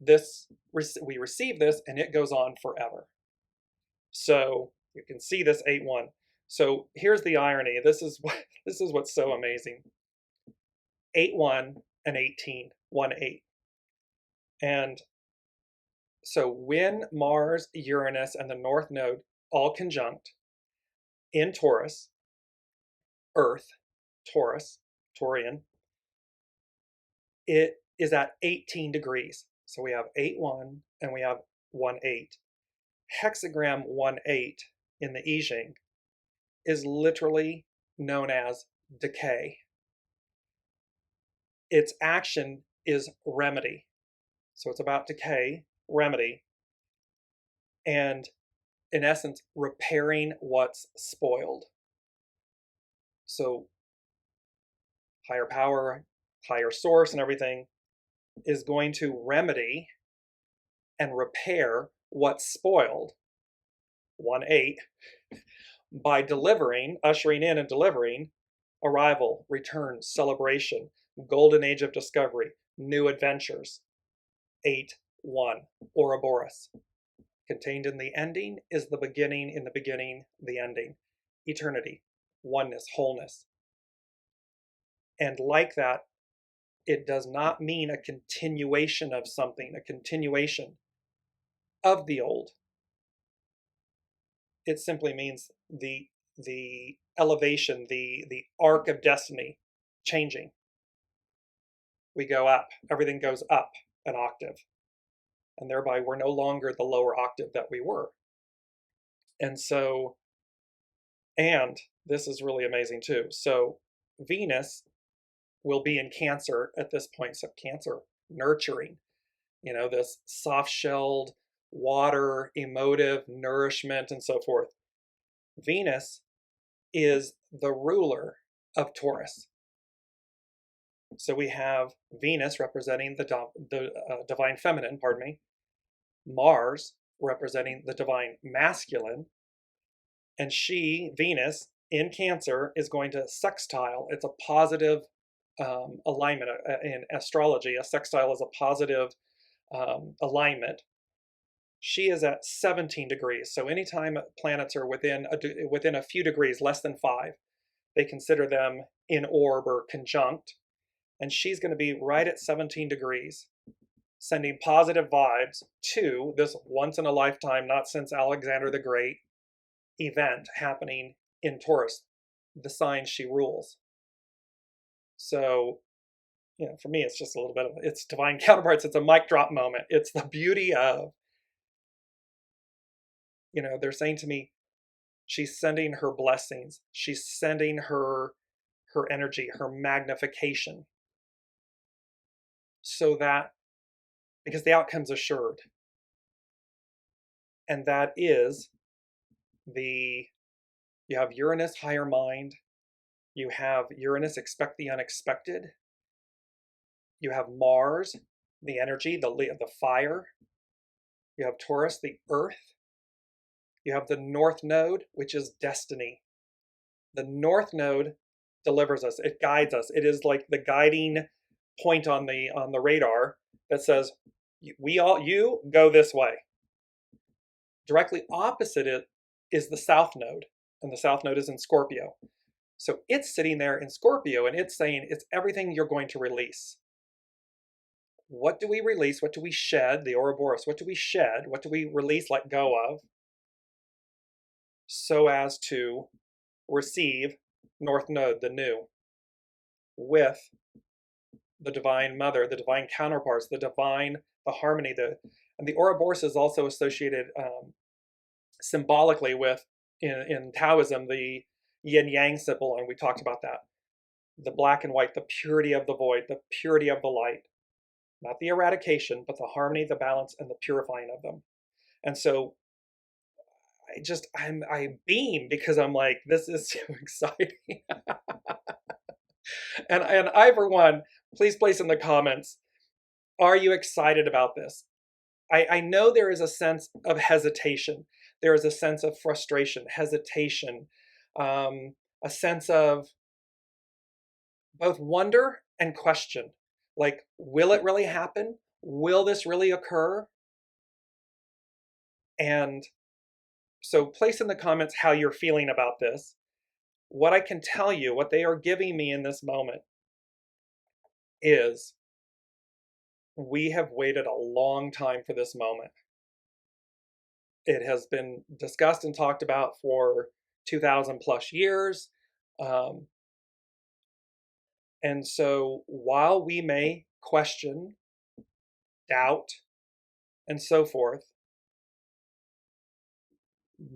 we receive this and it goes on forever. So you can see this 8-1. So here's the irony. This is what's so amazing. 8-1 and 18, 1-8. And so when Mars, Uranus, and the North Node all conjunct in Taurus, Earth, Taurus, Taurian, it is at 18 degrees. So we have 8-1 and we have 1-8. Hexagram 1-8 in the I Ching is literally known as decay. Its action is remedy. So it's about decay, remedy, and in essence, repairing what's spoiled. So higher power, higher source and everything is going to remedy and repair what's spoiled, 1-8, by delivering, ushering in and delivering arrival, return, celebration, golden age of discovery, new adventures, 8-1, Ouroboros. Contained in the ending is the beginning, in the beginning, the ending. Eternity, oneness, wholeness. And like that, it does not mean a continuation of something, a continuation of the old. It simply means the elevation, the arc of destiny changing. We go up, everything goes up an octave. And thereby we're no longer the lower octave that we were. And so, and this is really amazing too. So Venus will be in Cancer at this point. So Cancer, nurturing, this soft-shelled, water, emotive, nourishment, and so forth. Venus is the ruler of Taurus. So we have Venus representing the divine feminine, Mars representing the divine masculine, and she, Venus, in Cancer, is going to sextile. It's a positive alignment in astrology. A sextile is a positive alignment. She is at 17 degrees. So anytime planets are within a few degrees, less than 5, they consider them in orb or conjunct. And she's going to be right at 17 degrees, sending positive vibes to this once-in-a-lifetime, not since Alexander the Great, event happening in Taurus, the sign she rules. So, for me, it's just a little bit of, it's divine counterparts. It's a mic drop moment. It's the beauty of, they're saying to me, she's sending her blessings. She's sending her energy, her magnification, so that, because the outcome's assured. And that is you have Uranus, higher mind. You have Uranus, expect the unexpected. You have Mars, the energy, the fire. You have Taurus, the earth. You have the North Node, which is destiny. The North Node delivers us. It guides us. It is like the guiding point on the radar that says, you go this way. Directly opposite it is the South Node, and the South Node is in Scorpio. So it's sitting there in Scorpio, and it's saying it's everything you're going to release. What do we release? What do we shed? The Ouroboros. What do we shed? What do we release, let go of, so as to receive North Node, the new, with the Divine Mother, the divine counterparts, the harmony. And the Ouroboros is also associated symbolically with, in Taoism, the yin-yang symbol, and we talked about that. The black and white, the purity of the void, the purity of the light. Not the eradication, but the harmony, the balance, and the purifying of them. And so I beam, because I'm like, this is so exciting. and I, for one, please place in the comments, are you excited about this? I know there is a sense of hesitation. There is a sense of frustration, hesitation, a sense of both wonder and question. Like, will it really happen? Will this really occur? And so place in the comments how you're feeling about this. What I can tell you, what they are giving me in this moment is, we have waited a long time for this moment. It has been discussed and talked about for 2,000 plus years. And so while we may question, doubt, and so forth,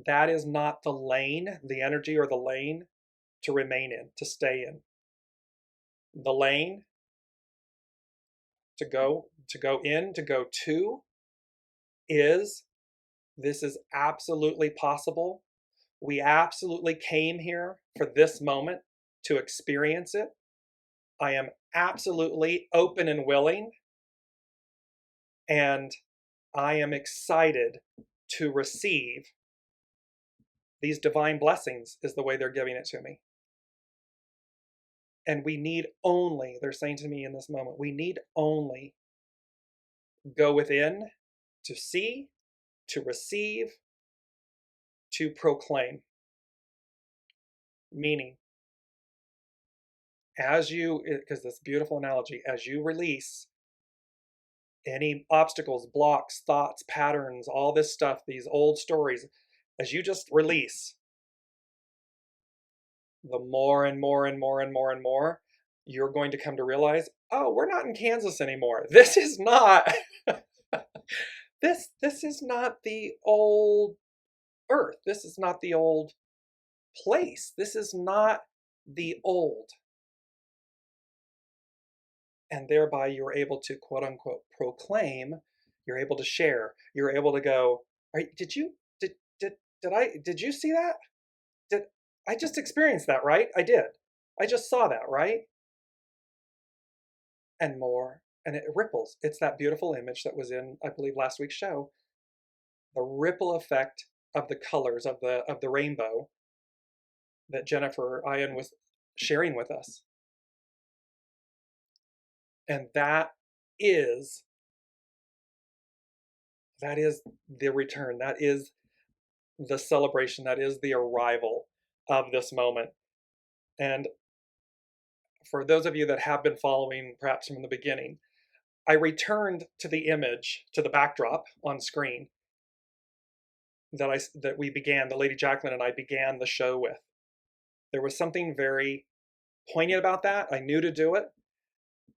that is not the lane, the energy or the lane to remain in, to stay in. The lane to go in, to go to, is This is absolutely possible. We absolutely came here for this moment to experience it. I am absolutely open and willing, and I am excited to receive these divine blessings, is the way they're giving it to me. And we need only, they're saying to me in this moment, we need only go within to see, to receive, to proclaim. Meaning, as you, because this beautiful analogy, as you release any obstacles, blocks, thoughts, patterns, all this stuff, these old stories, as you just release, the more and more and more and more and more, you're going to come to realize, oh, we're not in Kansas anymore. This is not, this is not the old earth. This is not the old place. This is not the old. And thereby you're able to, quote unquote, proclaim, you're able to share, you're able to go, did you see that? I just experienced that, right? I did. I just saw that, right? And more, and it ripples. It's that beautiful image that was in, I believe, last week's show. The ripple effect of the colors of the rainbow that Jennifer Ian was sharing with us. And that is the return. That is the celebration. That is the arrival of this moment. And for those of you that have been following perhaps from the beginning, I returned to the image, to the backdrop on screen that we began, the Lady Jaclyn and I began the show with. There was something very poignant about that. I knew to do it,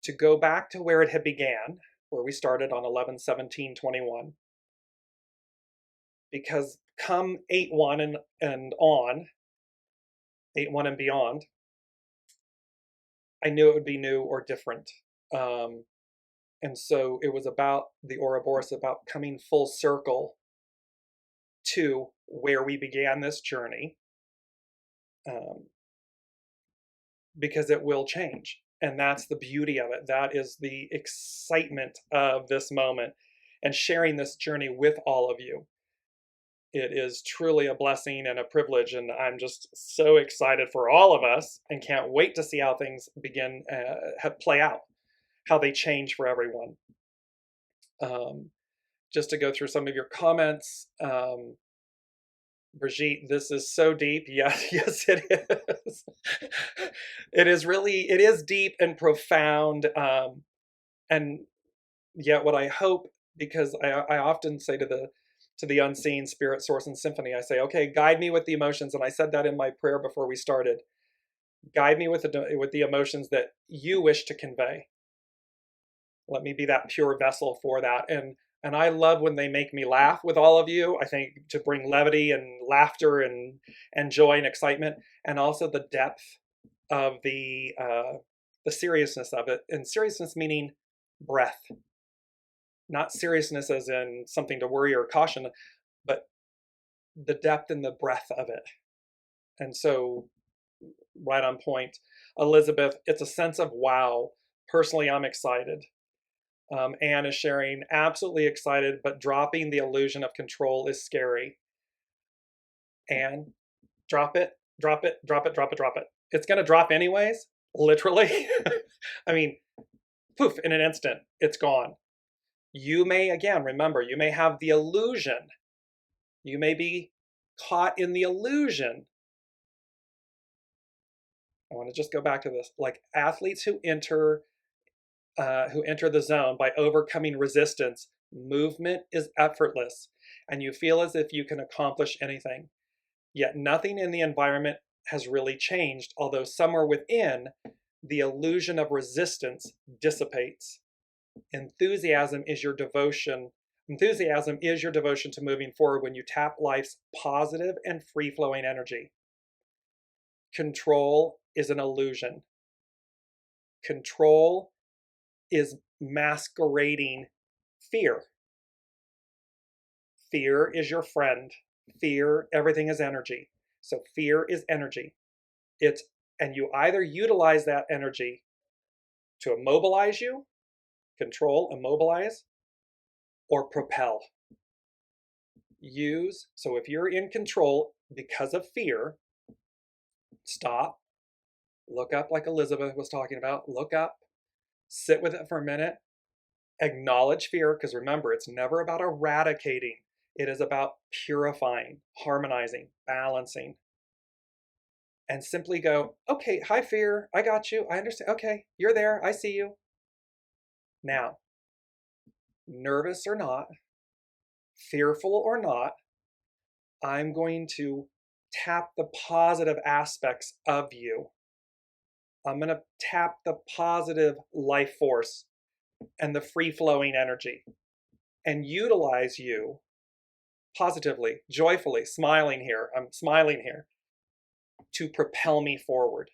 to go back to where it had began, where we started on 11/17/21. Because come 8/1 and on, 8/1 and beyond, I knew it would be new or different. And so it was about the Ouroboros, about coming full circle to where we began this journey, because it will change. And that's the beauty of it. That is the excitement of this moment and sharing this journey with all of you. It is truly a blessing and a privilege, and I'm just so excited for all of us and can't wait to see how things begin play out, how they change for everyone. Just to go through some of your comments, Brigitte, this is so deep. Yes, yes, it is. It is deep and profound. And yet what I hope, because I often say to the unseen spirit, source, and symphony, I say, okay, guide me with the emotions. And I said that in my prayer before we started. Guide me with the emotions that you wish to convey. Let me be that pure vessel for that. And I love when they make me laugh with all of you. I think to bring levity and laughter and joy and excitement, and also the depth of the seriousness of it. And seriousness meaning breath. Not seriousness as in something to worry or caution, but the depth and the breadth of it. And so, right on point. Elizabeth, it's a sense of wow. Personally, I'm excited. Anne is sharing, absolutely excited, but dropping the illusion of control is scary. Anne, drop it, drop it, drop it, drop it, drop it. It's going to drop anyways, literally. I mean, poof, in an instant, it's gone. You may, again, remember, you may have the illusion. You may be caught in the illusion. I want to just go back to this. Like athletes who enter the zone by overcoming resistance, movement is effortless, and you feel as if you can accomplish anything. Yet nothing in the environment has really changed, although somewhere within, the illusion of resistance dissipates. Enthusiasm is your devotion to moving forward when you tap life's positive and free-flowing energy. Control is an illusion. Control is masquerading fear. Fear is your friend. Fear, everything is energy. So fear is energy. And you either utilize that energy to immobilize you, control, immobilize, or propel. So if you're in control because of fear, stop, look up like Elizabeth was talking about, look up, sit with it for a minute, acknowledge fear, because remember, it's never about eradicating. It is about purifying, harmonizing, balancing. And simply go, okay, hi fear, I got you, I understand, okay, you're there, I see you. Now, nervous or not, fearful or not, I'm going to tap the positive aspects of you. I'm going to tap the positive life force and the free-flowing energy and utilize you positively, joyfully, smiling here. I'm smiling here to propel me forward.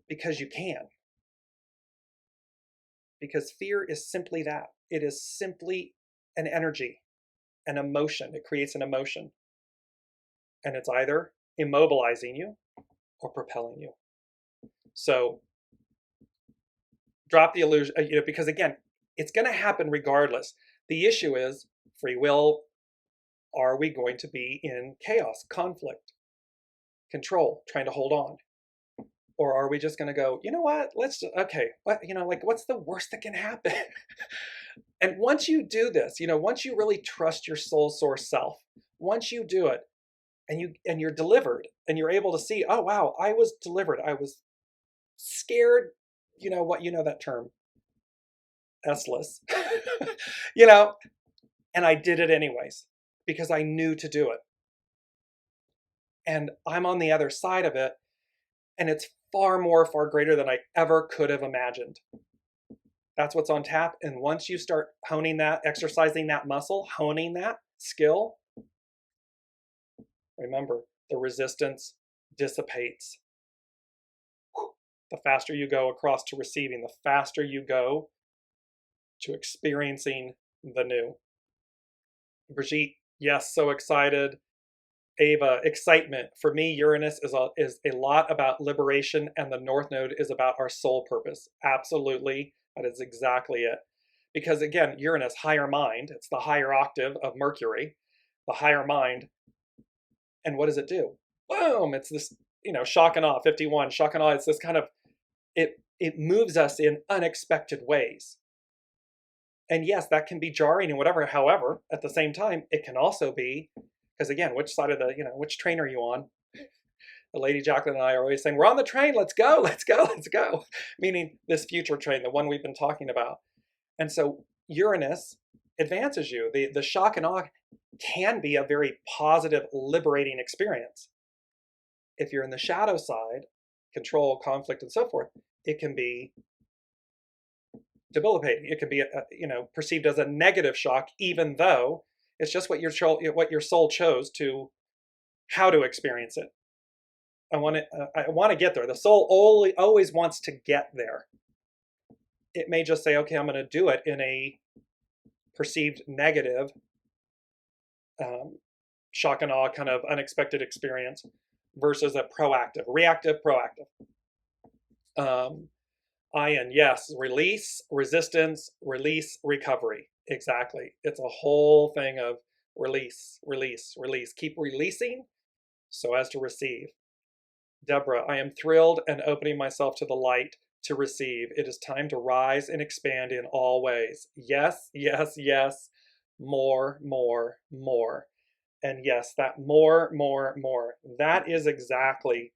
Because you can. Because fear is simply that. It is simply an energy, an emotion. It creates an emotion. And it's either immobilizing you or propelling you. So drop the illusion, because again, it's going to happen regardless. The issue is free will. Are we going to be in chaos, conflict, control, trying to hold on? Or are we just going to go, you know what, okay, what's the worst that can happen? And once you do this, once you really trust your soul source self, once you do it and you're delivered and you're able to see, oh, wow, I was delivered. I was scared. That term, S-less, and I did it anyways because I knew to do it. And I'm on the other side of it. And it's far greater than I ever could have imagined. That's what's on tap. And once you start honing that, exercising that muscle, honing that skill, remember, the resistance dissipates. The faster you go across to receiving, the faster you go to experiencing the new. Brigitte, yes, so excited. Ava, excitement. For me, Uranus is a lot about liberation, and the North Node is about our soul purpose. Absolutely. That is exactly it. Because again, Uranus, higher mind, it's the higher octave of Mercury, the higher mind. And what does it do? Boom! It's this, shock and awe, 51, shock and awe. It's this kind of, it moves us in unexpected ways. And yes, that can be jarring and whatever. However, at the same time, it can also be, because again, which side of which train are you on? The Lady Jaclyn and I are always saying, we're on the train, let's go, let's go, let's go. Meaning this future train, the one we've been talking about. And so Uranus advances you. The shock and awe can be a very positive, liberating experience. If you're in the shadow side, control, conflict, and so forth, it can be debilitating. It can be, perceived as a negative shock, even though it's just what your soul chose to, how to experience it. I want to get there. The soul always wants to get there. It may just say, okay, I'm going to do it in a perceived negative, shock and awe kind of unexpected experience versus a proactive, reactive, proactive. Ian, yes, release, resistance, release, recovery. Exactly. It's a whole thing of release, release, release. Keep releasing so as to receive. Deborah, I am thrilled and opening myself to the light to receive. It is time to rise and expand in all ways. Yes, yes, yes. More, more, more. And yes, that more, more, more. That is exactly.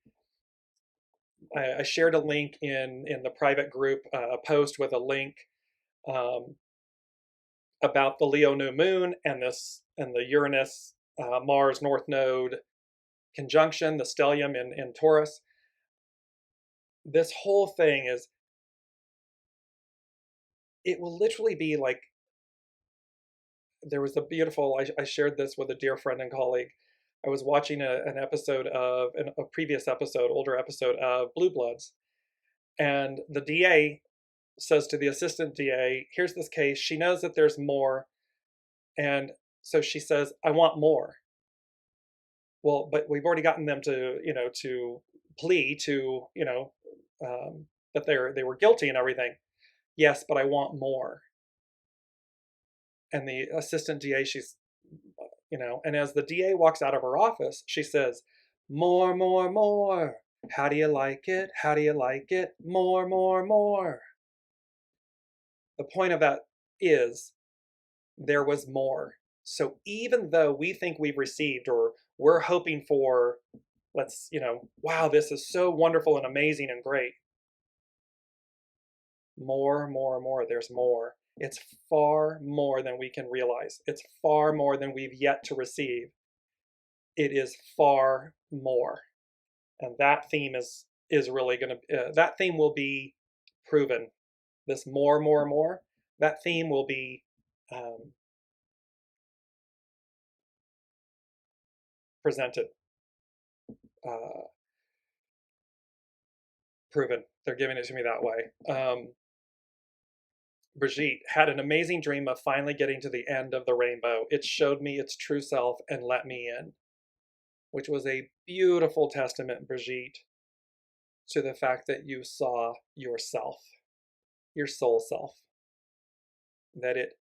I shared a link in the private group, a post with a link about the Leo new moon and the Uranus Mars North Node conjunction, the stellium in Taurus. This whole thing it will literally be like, there was a beautiful, I shared this with a dear friend and colleague. I was watching an episode of, a previous episode, older episode of Blue Bloods. And the DA says to the assistant DA, here's this case. She knows that there's more And so she says, I want more. Well, but we've already gotten them to, to plea to, that they were guilty and everything. Yes, but I want more. And the assistant DA, she's, and as the DA walks out of her office, she says, more, more, more. How do you like it? How do you like it? More, more, more. The point of that is there was more. So even though we think we've received, or we're hoping for, wow, this is so wonderful and amazing and great. More, more, more. There's more. It's far more than we can realize. It's far more than we've yet to receive. It is far more. And that theme is really going to, that theme will be proven. This more, more, more, that theme will be presented, proven. They're giving it to me that way. Brigitte had an amazing dream of finally getting to the end of the rainbow. It showed me its true self and let me in, which was a beautiful testament, Brigitte, to the fact that you saw yourself, your soul self, that it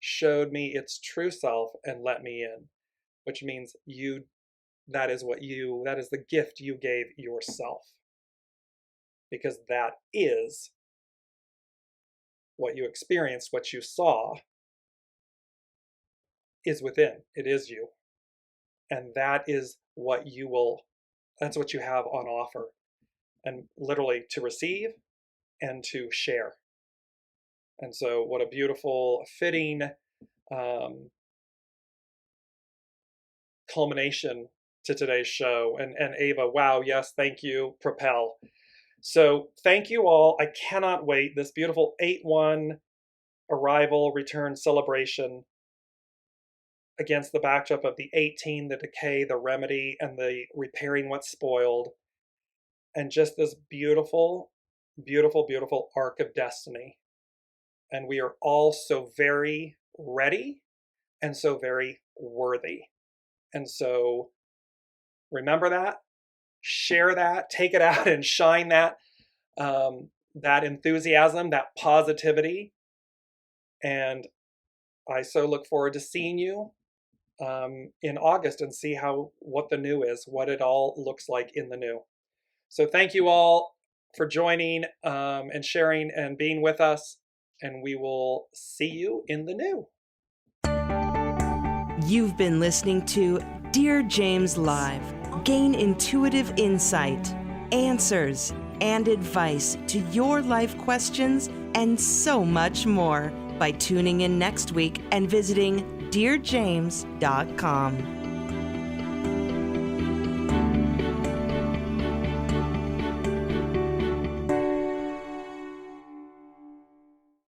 showed me its true self and let me in, which means that is the gift you gave yourself, because that is what you experienced, what you saw is within. It is you. And that is what that's what you have on offer. And literally to receive and to share. And so what a beautiful, fitting culmination to today's show. And Ava, wow, yes, thank you, Propel. So thank you all. I cannot wait. This beautiful 8-1 arrival, return celebration against the backdrop of the 18, the decay, the remedy, and the repairing what's spoiled. And just this beautiful, beautiful, beautiful arc of destiny. And we are all so very ready and so very worthy. And so remember that, share that, take it out and shine that, that enthusiasm, that positivity. And I so look forward to seeing you in August and see what the new is, what it all looks like in the new. So thank you all for joining and sharing and being with us. And we will see you in the new. You've been listening to Dear James Live. Gain intuitive insight, answers, and advice to your life questions and so much more by tuning in next week and visiting DearJames.com.